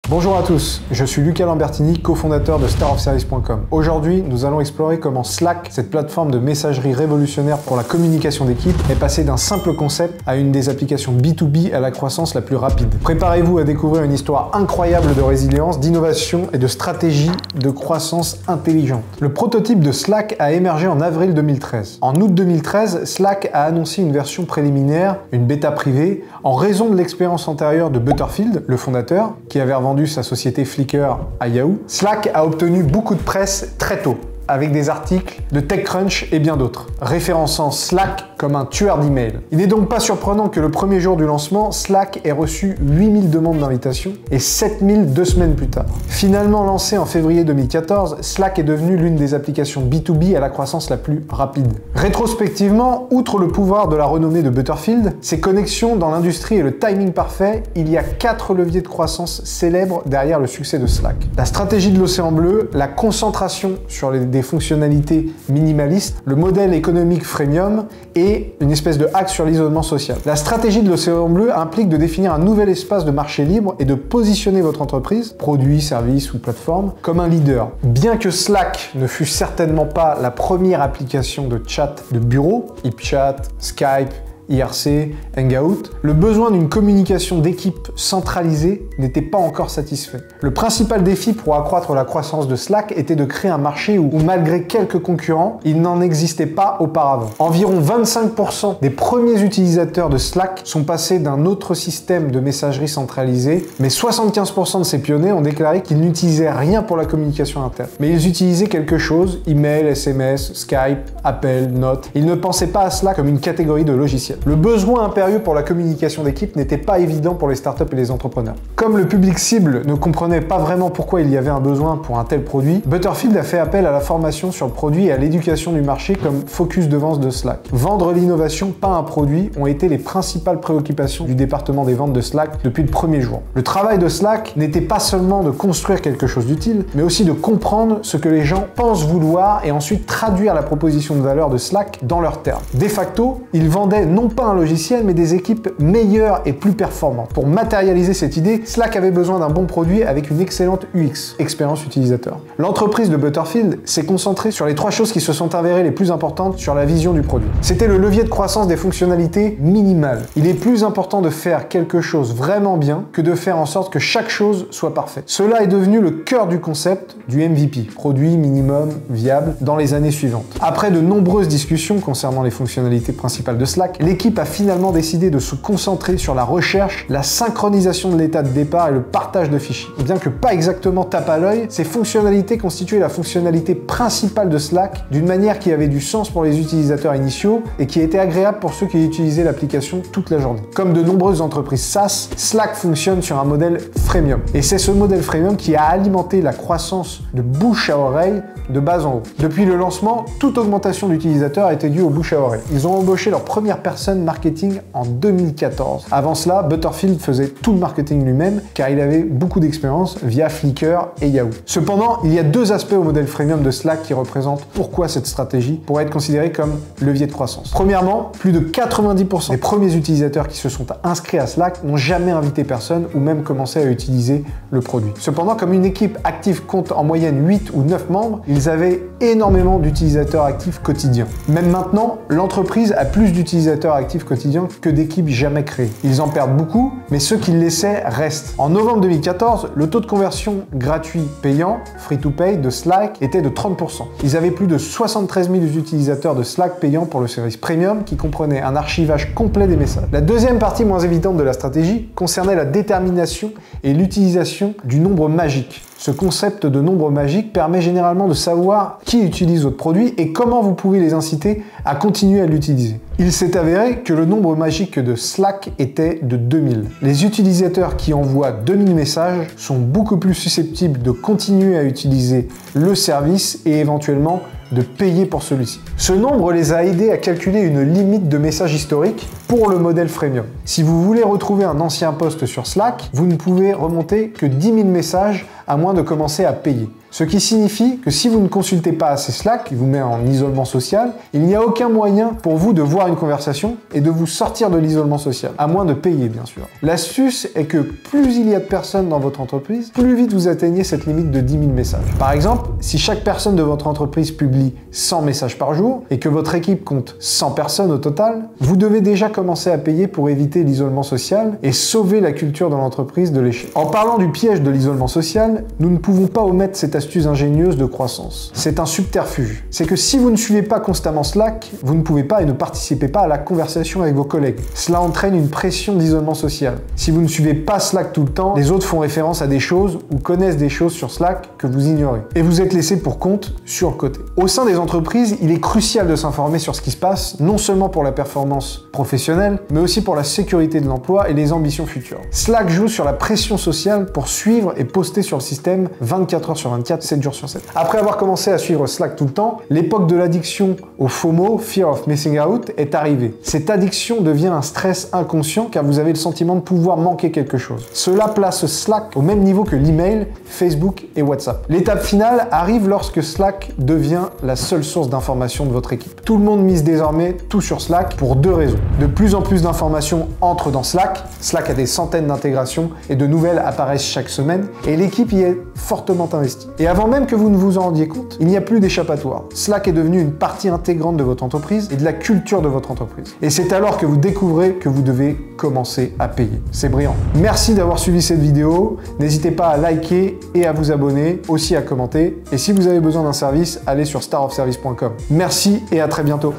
Bonjour à tous, je suis Lucas Lambertini, cofondateur de starofservice.com. Aujourd'hui, nous allons explorer comment Slack, cette plateforme de messagerie révolutionnaire pour la communication d'équipe, est passée d'un simple concept à une des applications B2B à la croissance la plus rapide. Préparez-vous à découvrir une histoire incroyable de résilience, d'innovation et de stratégie de croissance intelligente. Le prototype de Slack a émergé en avril 2013. En août 2013, Slack a annoncé une version préliminaire, une bêta privée, en raison de l'expérience antérieure de Butterfield, le fondateur, qui avait revendu sa société Flickr à Yahoo. Slack a obtenu beaucoup de presse très tôt, avec des articles de TechCrunch et bien d'autres, référençant Slack comme un tueur d'email. Il n'est donc pas surprenant que le premier jour du lancement, Slack ait reçu 8000 demandes d'invitation et 7000 2 semaines plus tard. Finalement lancé en février 2014, Slack est devenu l'une des applications B2B à la croissance la plus rapide. Rétrospectivement, outre le pouvoir de la renommée de Butterfield, ses connexions dans l'industrie et le timing parfait, il y a 4 leviers de croissance célèbres derrière le succès de Slack. La stratégie de l'océan bleu, la concentration sur des fonctionnalités minimalistes, le modèle économique freemium et une espèce de hack sur l'isolement social. La stratégie de l'océan bleu implique de définir un nouvel espace de marché libre et de positionner votre entreprise, produit, service ou plateforme, comme un leader. Bien que Slack ne fût certainement pas la première application de chat de bureau, HipChat, Skype, IRC, Hangout, le besoin d'une communication d'équipe centralisée n'était pas encore satisfait. Le principal défi pour accroître la croissance de Slack était de créer un marché où malgré quelques concurrents, il n'en existait pas auparavant. Environ 25% des premiers utilisateurs de Slack sont passés d'un autre système de messagerie centralisée, mais 75% de ces pionniers ont déclaré qu'ils n'utilisaient rien pour la communication interne. Mais ils utilisaient quelque chose, email, SMS, Skype, appel, notes. Ils ne pensaient pas à Slack comme une catégorie de logiciels. Le besoin impérieux pour la communication d'équipe n'était pas évident pour les startups et les entrepreneurs. Comme le public cible ne comprenait pas vraiment pourquoi il y avait un besoin pour un tel produit, Butterfield a fait appel à la formation sur le produit et à l'éducation du marché comme focus de vente de Slack. Vendre l'innovation, pas un produit, ont été les principales préoccupations du département des ventes de Slack depuis le premier jour. Le travail de Slack n'était pas seulement de construire quelque chose d'utile, mais aussi de comprendre ce que les gens pensent vouloir et ensuite traduire la proposition de valeur de Slack dans leurs termes. De facto, ils vendaient non pas un logiciel, mais des équipes meilleures et plus performantes. Pour matérialiser cette idée, Slack avait besoin d'un bon produit avec une excellente UX, expérience utilisateur. L'entreprise de Butterfield s'est concentrée sur les 3 choses qui se sont avérées les plus importantes sur la vision du produit. C'était le levier de croissance des fonctionnalités minimales. Il est plus important de faire quelque chose vraiment bien que de faire en sorte que chaque chose soit parfaite. Cela est devenu le cœur du concept du MVP, produit minimum viable, dans les années suivantes. Après de nombreuses discussions concernant les fonctionnalités principales de Slack, l'équipe a finalement décidé de se concentrer sur la recherche, la synchronisation de l'état de départ et le partage de fichiers. Bien que pas exactement tape à l'œil, ces fonctionnalités constituaient la fonctionnalité principale de Slack d'une manière qui avait du sens pour les utilisateurs initiaux et qui était agréable pour ceux qui utilisaient l'application toute la journée. Comme de nombreuses entreprises SaaS, Slack fonctionne sur un modèle freemium. Et c'est ce modèle freemium qui a alimenté la croissance de bouche à oreille de bas en haut. Depuis le lancement, toute augmentation d'utilisateurs a été due au bouche à oreille. Ils ont embauché leur première personne marketing en 2014. Avant cela, Butterfield faisait tout le marketing lui-même car il avait beaucoup d'expérience via Flickr et Yahoo. Cependant, il y a 2 aspects au modèle freemium de Slack qui représentent pourquoi cette stratégie pourrait être considérée comme levier de croissance. Premièrement, plus de 90% des premiers utilisateurs qui se sont inscrits à Slack n'ont jamais invité personne ou même commencé à utiliser le produit. Cependant, comme une équipe active compte en moyenne 8 ou 9 membres, ils avaient énormément d'utilisateurs actifs quotidiens. Même maintenant, l'entreprise a plus d'utilisateurs actifs quotidiens que d'équipes jamais créées. Ils en perdent beaucoup, mais ceux qui le laissaient restent. En novembre 2014, le taux de conversion gratuit-payant, free-to-pay, de Slack était de 30%. Ils avaient plus de 73 000 utilisateurs de Slack payants pour le service premium qui comprenait un archivage complet des messages. La deuxième partie moins évidente de la stratégie concernait la détermination et l'utilisation du nombre magique. Ce concept de nombre magique permet généralement de savoir qui utilise votre produit et comment vous pouvez les inciter à continuer à l'utiliser. Il s'est avéré que le nombre magique de Slack était de 2000. Les utilisateurs qui envoient 2000 messages sont beaucoup plus susceptibles de continuer à utiliser le service et éventuellement de payer pour celui-ci. Ce nombre les a aidés à calculer une limite de messages historiques pour le modèle freemium. Si vous voulez retrouver un ancien post sur Slack, vous ne pouvez remonter que 10 000 messages à moins de commencer à payer. Ce qui signifie que si vous ne consultez pas assez Slack, qui vous met en isolement social, il n'y a aucun moyen pour vous de voir une conversation et de vous sortir de l'isolement social, à moins de payer bien sûr. L'astuce est que plus il y a de personnes dans votre entreprise, plus vite vous atteignez cette limite de 10 000 messages. Par exemple, si chaque personne de votre entreprise publie 100 messages par jour et que votre équipe compte 100 personnes au total, vous devez déjà commencer à payer pour éviter l'isolement social et sauver la culture de l'entreprise de l'échec. En parlant du piège de l'isolement social, nous ne pouvons pas omettre cette astuce ingénieuse de croissance. C'est un subterfuge. C'est que si vous ne suivez pas constamment Slack, vous ne pouvez pas et ne participez pas à la conversation avec vos collègues. Cela entraîne une pression d'isolement social. Si vous ne suivez pas Slack tout le temps, les autres font référence à des choses ou connaissent des choses sur Slack que vous ignorez. Et vous êtes laissé pour compte sur le côté. Au sein des entreprises, il est crucial de s'informer sur ce qui se passe, non seulement pour la performance professionnelle, mais aussi pour la sécurité de l'emploi et les ambitions futures. Slack joue sur la pression sociale pour suivre et poster sur le système 24 heures sur 24, 7 jours sur 7. Après avoir commencé à suivre Slack tout le temps, l'époque de l'addiction au FOMO, Fear of Missing Out, est arrivée. Cette addiction devient un stress inconscient car vous avez le sentiment de pouvoir manquer quelque chose. Cela place Slack au même niveau que l'email, Facebook et WhatsApp. L'étape finale arrive lorsque Slack devient la seule source d'information de votre équipe. Tout le monde mise désormais tout sur Slack pour deux raisons. De plus en plus d'informations entrent dans Slack. Slack a des centaines d'intégrations et de nouvelles apparaissent chaque semaine et l'équipe y est fortement investie. Et avant même que vous ne vous en rendiez compte, il n'y a plus d'échappatoire. Slack est devenu une partie intégrante de votre entreprise et de la culture de votre entreprise. Et c'est alors que vous découvrez que vous devez commencer à payer. C'est brillant. Merci d'avoir suivi cette vidéo. N'hésitez pas à liker et à vous abonner, aussi à commenter. Et si vous avez besoin d'un service, allez sur starofservice.com. Merci et à très bientôt.